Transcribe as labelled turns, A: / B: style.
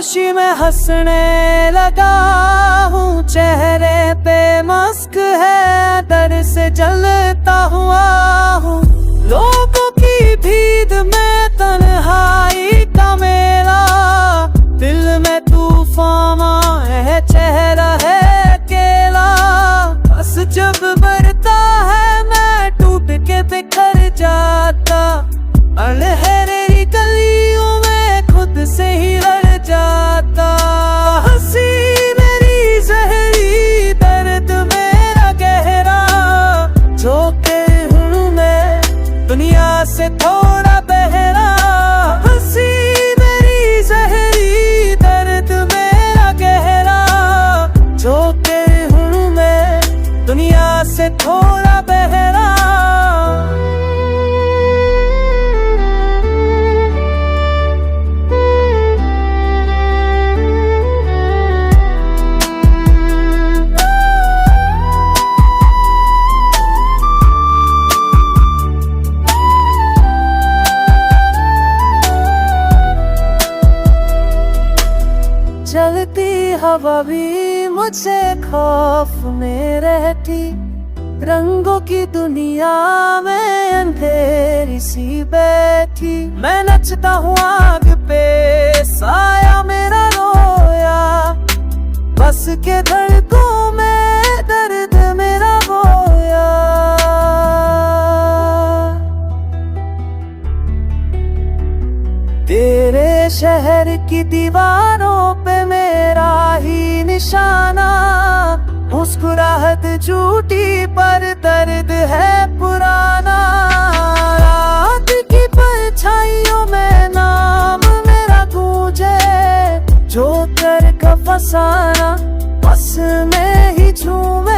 A: खुशी में हंसने लगा हूँ, चेहरे पे मस्क है, डर से जलता हुआ हूँ। लोगों की भीड़ में तन्हाई का मेला, दिल में तूफान है, चेहरा है अकेला। बस जब बढ़ता है मैं टूट के बिखर जाता, अनहेरी गलियों में खुद से ही लड़ जाता। हंसी मेरी जहरी, दर्द मेरा गहरा, जो के हूँ मैं दुनिया से थोड़ा बहरा। हंसी मेरी जहरी, दर्द मेरा गहरा, जो के हूँ मैं दुनिया से थोड़ा बहरा। चलती हवा भी मुझसे खौफ में रहती, रंगों की दुनिया में अंधेरी सी बैठी। मैं नचता हूँ आग पे, साया मेरा रोया, बस के धड़कों में दर्द मेरा बोया। तेरे शहर की दीवारों पे मेरा ही निशाना, मुस्कुराहट झूठी पर दर्द है पुराना। रात की परछाइयों में नाम मेरा गूंजे, जो कर का फसाना बस में ही झूमे।